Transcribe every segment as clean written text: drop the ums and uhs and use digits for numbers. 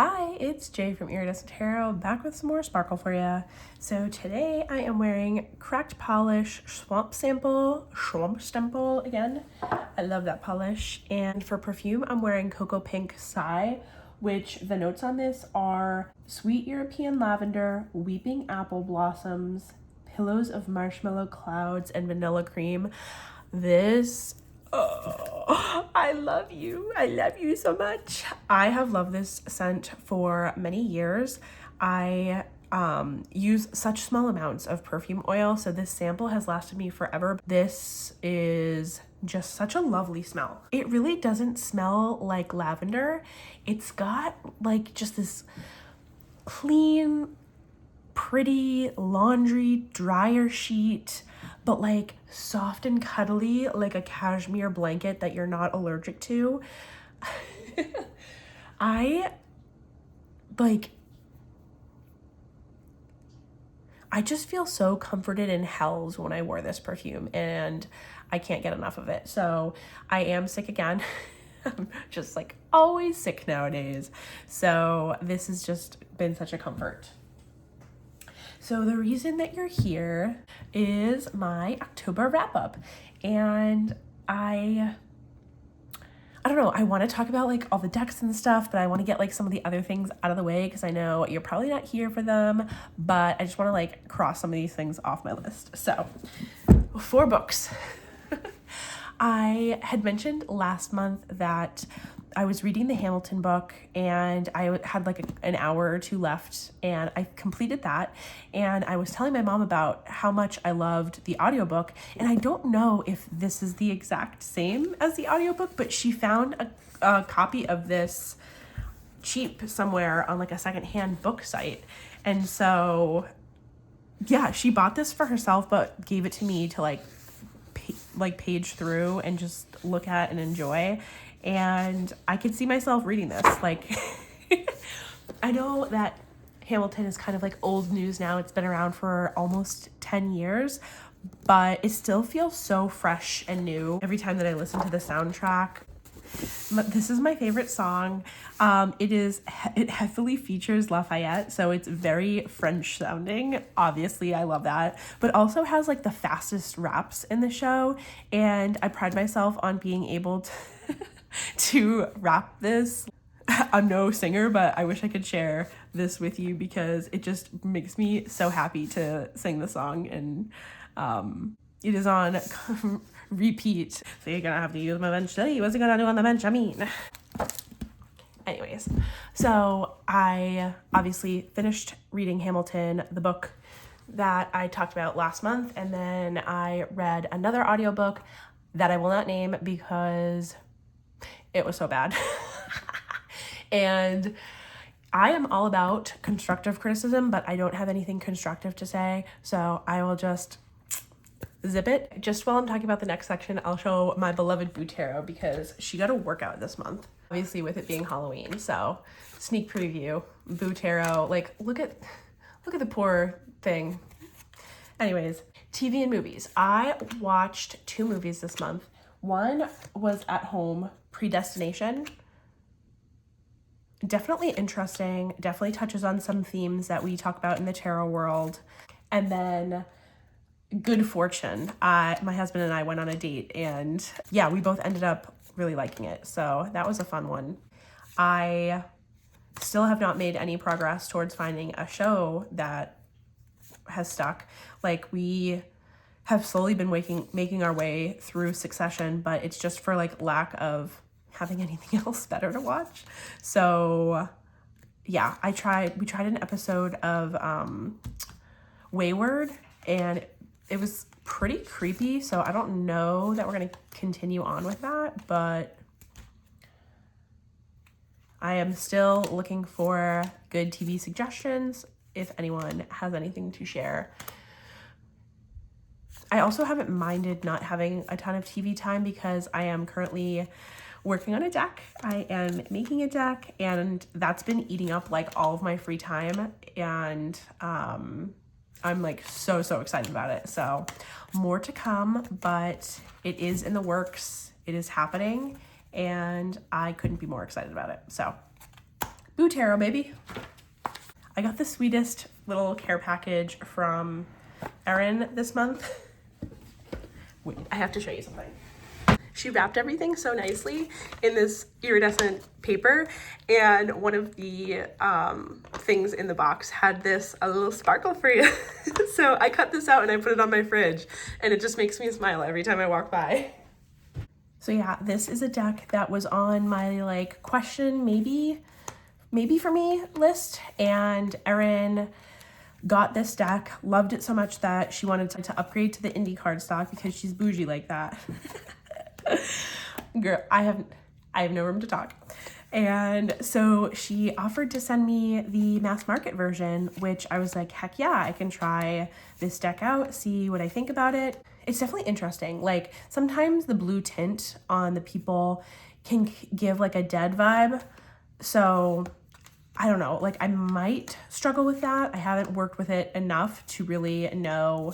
Hi, it's Jay from Iridescent Tarot, back with some more sparkle for you. So today I am wearing Cracked Polish Swamp Stemple again. I love that polish. And for perfume, I'm wearing Cocoa Pink Sigh, which the notes on this are Sweet European Lavender, Weeping Apple Blossoms, Pillows of Marshmallow Clouds, and Vanilla Cream. I love you. I love you so much. I have loved this scent for many years. I use such small amounts of perfume oil, so this sample has lasted me forever. This is just such a lovely smell. It really doesn't smell like lavender. It's got like just this clean, pretty laundry dryer sheet, but like soft and cuddly, like a cashmere blanket that you're not allergic to. I just feel so comforted and held when I wore this perfume, and I can't get enough of it. So I am sick again. I'm just like always sick nowadays. So this has just been such a comfort. So the reason that you're here is my October wrap up, and I don't know, I want to talk about like all the decks and stuff, but I want to get like some of the other things out of the way because I know you're probably not here for them, but I just want to like cross some of these things off my list. So 4 books. I had mentioned last month that I was reading the Hamilton book and I had like an hour or 2 left, and I completed that, and I was telling my mom about how much I loved the audiobook, and I don't know if this is the exact same as the audiobook, but she found a copy of this cheap somewhere on like a secondhand book site, and so yeah, she bought this for herself but gave it to me to like page through and just look at and enjoy. And I could see myself reading this. Like, I know that Hamilton is kind of like old news now. It's been around for almost 10 years, but it still feels so fresh and new every time that I listen to the soundtrack. This is my favorite song. It heavily features Lafayette, so it's very French sounding. Obviously, I love that, but also has like the fastest raps in the show, and I pride myself on being able to rap this. I'm no singer, but I wish I could share this with you because it just makes me so happy to sing the song, and it is on repeat. So you're gonna have to use my bench today. What's it gonna do on the bench? I mean, anyways, so I obviously finished reading Hamilton, the book that I talked about last month, and then I read another audiobook that I will not name because it was so bad. And I am all about constructive criticism, but I don't have anything constructive to say, so I will just zip it. Just while I'm talking about the next section, I'll show my beloved Boo Tarot because she got a workout this month, obviously with it being Halloween. So sneak preview, Boo Tarot. Like, look at the poor thing. Anyways, TV and movies. I watched 2 movies this month. One was At Home, Predestination. Definitely interesting, definitely touches on some themes that we talk about in the tarot world. And then Good Fortune. My husband and I went on a date, and yeah, we both ended up really liking it. So that was a fun one. I still have not made any progress towards finding a show that has stuck. Like, we have slowly been making our way through Succession, but it's just for like lack of having anything else better to watch. So yeah, we tried an episode of Wayward, and it was pretty creepy, so I don't know that we're gonna continue on with that, but I am still looking for good TV suggestions if anyone has anything to share. I also haven't minded not having a ton of TV time because I am currently working on a deck. I am making a deck, and that's been eating up like all of my free time, and I'm like so excited about it. So more to come, but it is in the works. It is happening, and I couldn't be more excited about it. So Boo Blue tarot, baby. I got the sweetest little care package from Erin this month. Wait, I have to show you something. She wrapped everything so nicely in this iridescent paper, and one of the things in the box had a little sparkle for you. So I cut this out and I put it on my fridge, and it just makes me smile every time I walk by. So yeah, this is a deck that was on my like question maybe for me list, and Erin got this deck, loved it so much that she wanted to upgrade to the indie cardstock because she's bougie like that. Girl, I have no room to talk. And so she offered to send me the mass market version, which I was like, heck yeah, I can try this deck out, see what I think about it. It's definitely interesting. Like sometimes the blue tint on the people can give like a dead vibe. So I don't know, like I might struggle with that. I haven't worked with it enough to really know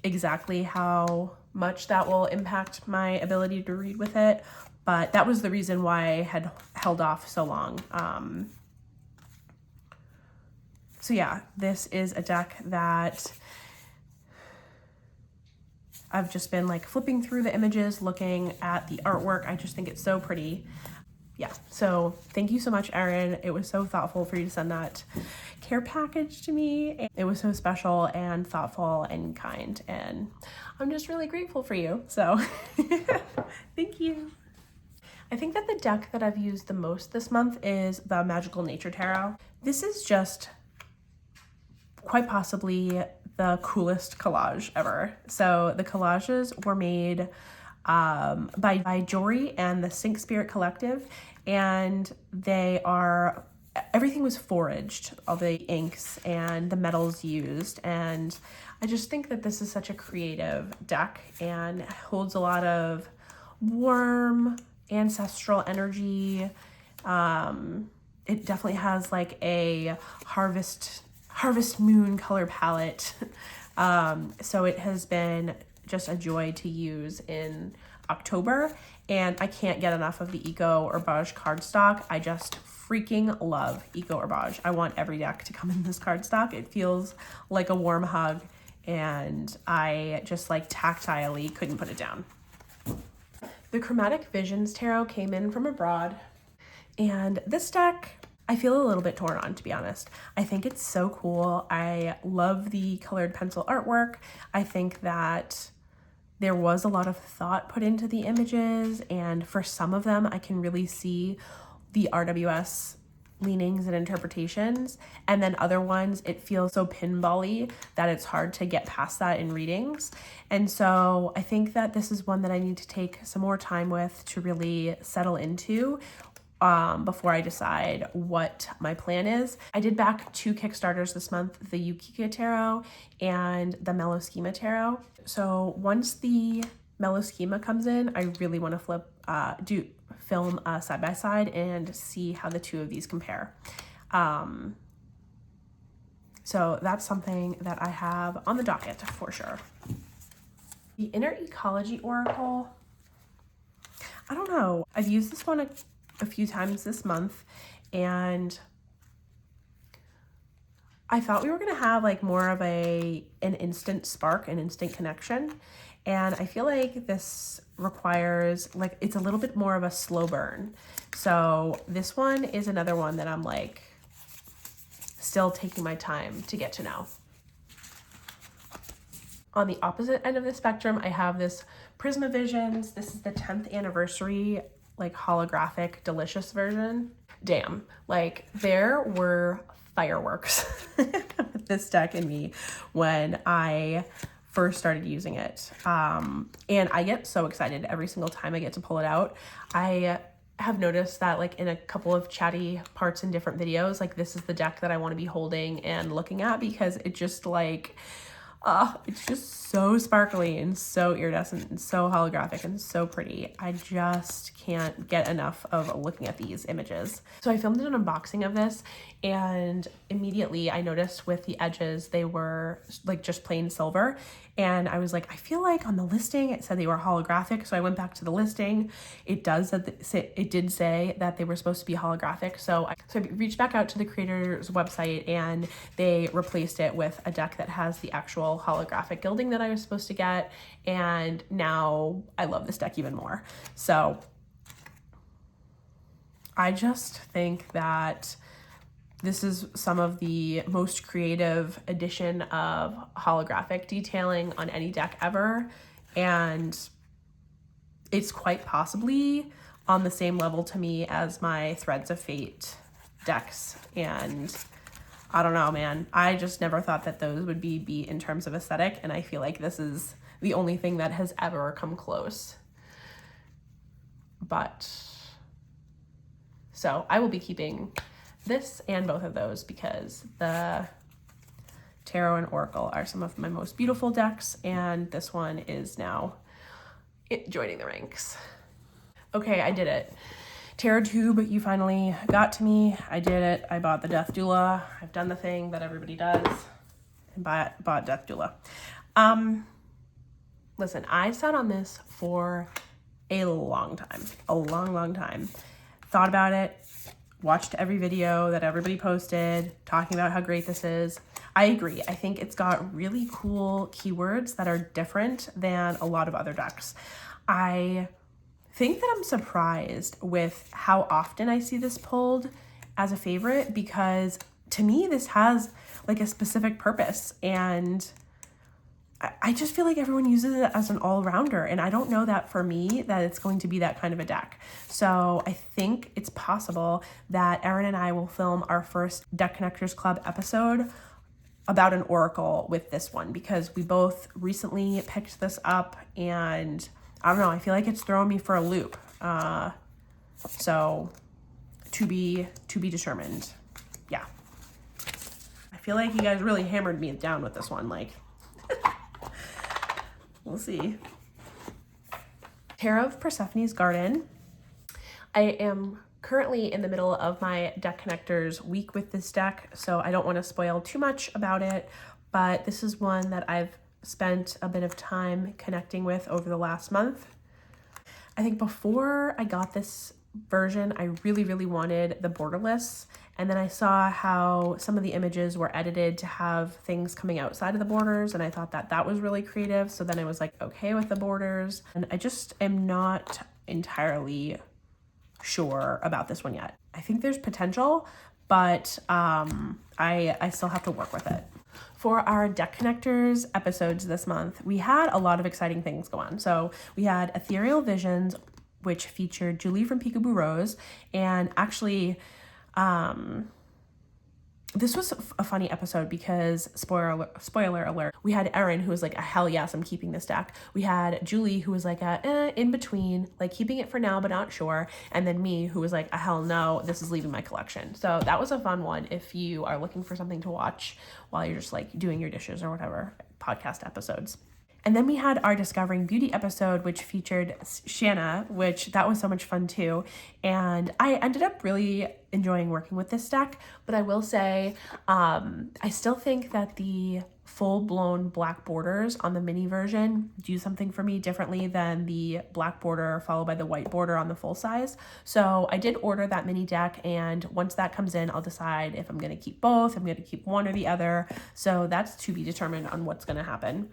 exactly how much that will impact my ability to read with it, but that was the reason why I had held off so long. So yeah, this is a deck that I've just been like flipping through the images, looking at the artwork. I just think it's so pretty. Yeah, so thank you so much, Erin. It was so thoughtful for you to send that care package to me. It was so special and thoughtful and kind, and I'm just really grateful for you. So thank you. I think that the deck that I've used the most this month is the Magical Nature Tarot. This is just quite possibly the coolest collage ever. So the collages were made by Jory and the Sync Spirit Collective, and everything was foraged, all the inks and the metals used, and I just think that this is such a creative deck and holds a lot of warm ancestral energy. It definitely has like a harvest moon color palette. So it has been just a joy to use in October, and I can't get enough of the Eco Herbage cardstock. I just freaking love Eco Herbage. I want every deck to come in this cardstock. It feels like a warm hug, and I just like tactilely couldn't put it down. The Chromatic Visions Tarot came in from abroad, and this deck I feel a little bit torn on, to be honest. I think it's so cool. I love the colored pencil artwork. I think that there was a lot of thought put into the images, and for some of them I can really see the RWS leanings and interpretations, and then other ones it feels so pinball-y that it's hard to get past that in readings. And so I think that this is one that I need to take some more time with to really settle into before I decide what my plan is. I did back 2 Kickstarters this month, the Yukika Tarot and the Mellow Schema Tarot. So once the Mellow Schema comes in, I really want to film side by side and see how the two of these compare. So that's something that I have on the docket for sure. The Inner Ecology Oracle, I don't know. I've used this one a few times this month, and I thought we were gonna have like more of an instant spark, an instant connection, and I feel like this requires like it's a little bit more of a slow burn. So this one is another one that I'm like still taking my time to get to know. On the opposite end of the spectrum, I have this Prisma Visions. This is the 10th anniversary like holographic delicious version. Damn, like there were fireworks with this deck in me when I first started using it. And I get so excited every single time I get to pull it out. I have noticed that like in a couple of chatty parts in different videos, like this is the deck that I want to be holding and looking at because it just like, It's just so sparkly and so iridescent and so holographic and so pretty. I just can't get enough of looking at these images. So I filmed an unboxing of this, and immediately I noticed with the edges, they were like just plain silver. And I was like, I feel like on the listing it said they were holographic. So I went back to the listing. It did say that they were supposed to be holographic. So I reached back out to the creator's website, and they replaced it with a deck that has the actual holographic gilding that I was supposed to get. And now I love this deck even more. So I just think that this is some of the most creative addition of holographic detailing on any deck ever. And it's quite possibly on the same level to me as my Threads of Fate decks. And I don't know, man. I just never thought that those would be beat in terms of aesthetic. And I feel like this is the only thing that has ever come close. So I will be keeping this and both of those because the Tarot and Oracle are some of my most beautiful decks, and this one is now joining the ranks. Okay, I did it. Tarotube, you finally got to me. I did it. I bought the Death Doula. I've done the thing that everybody does and bought Death Doula. Listen, I sat on this for a long time, long time. Thought about it, watched every video that everybody posted talking about how great this is. I agree. I think it's got really cool keywords that are different than a lot of other decks. I think that I'm surprised with how often I see this pulled as a favorite, because to me this has like a specific purpose, and I just feel like everyone uses it as an all-rounder, and I don't know that for me that it's going to be that kind of a deck. So I think it's possible that Erin and I will film our first Deck Connectors Club episode about an oracle with this one, because we both recently picked this up, and I don't know, I feel like it's throwing me for a loop. So to be determined. Yeah. I feel like you guys really hammered me down with this one, like. We'll see. Tarot of Persephone's Garden. I am currently in the middle of my Deck Connectors week with this deck, so I don't want to spoil too much about it, but this is one that I've spent a bit of time connecting with over the last month. I think before I got this version, I really wanted the borderless, and then I saw how some of the images were edited to have things coming outside of the borders, and I thought that that was really creative. So then I was like, okay with the borders, and I just am not entirely sure about this one yet. I think there's potential, but I still have to work with it. For our Deck Connectors episodes this month, we had a lot of exciting things go on. So we had Ethereal Visions, which featured Julie from Peekaboo Rose, and actually this was a funny episode because, spoiler alert, we had Erin who was like, hell yes, I'm keeping this deck. We had Julie who was like, in between, like keeping it for now but not sure, and then me who was like, hell no, this is leaving my collection. So that was a fun one if you are looking for something to watch while you're just like doing your dishes or whatever, podcast episodes. And then we had our Discovering Beauty episode, which featured Shanna, which that was so much fun too. And I ended up really enjoying working with this deck, but I will say, I still think that the full-blown black borders on the mini version do something for me differently than the black border followed by the white border on the full size. So I did order that mini deck, and once that comes in, I'll decide if I'm going to keep both, I'm going to keep one or the other. So that's to be determined on what's going to happen.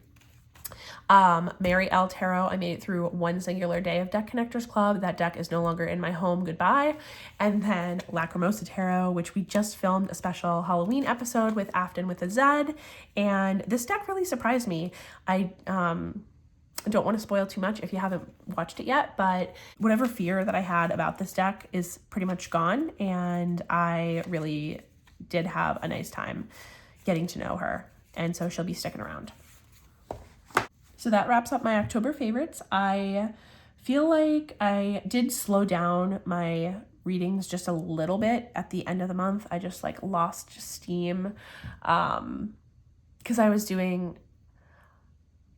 Mary L. Tarot, I made it through one singular day of Deck Connectors Club. That deck is no longer in my home. Goodbye. And then Lacrimosa Tarot, which we just filmed a special Halloween episode with Afton with a Z. And this deck really surprised me. I don't want to spoil too much if you haven't watched it yet, but whatever fear that I had about this deck is pretty much gone. And I really did have a nice time getting to know her. And so she'll be sticking around. So that wraps up my October favorites. I feel like I did slow down my readings just a little bit at the end of the month. I just like lost steam because I was doing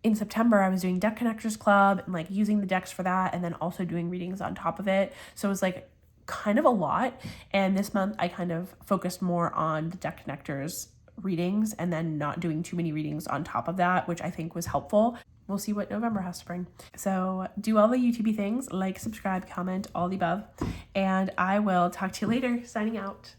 in September, I was doing Deck Connectors Club and like using the decks for that, and then also doing readings on top of it. So it was like kind of a lot. And this month I kind of focused more on the Deck Connectors readings and then not doing too many readings on top of that, which I think was helpful. We'll see what November has to bring. So do all the YouTube things, like, subscribe, comment, all the above, and I will talk to you later. Signing out.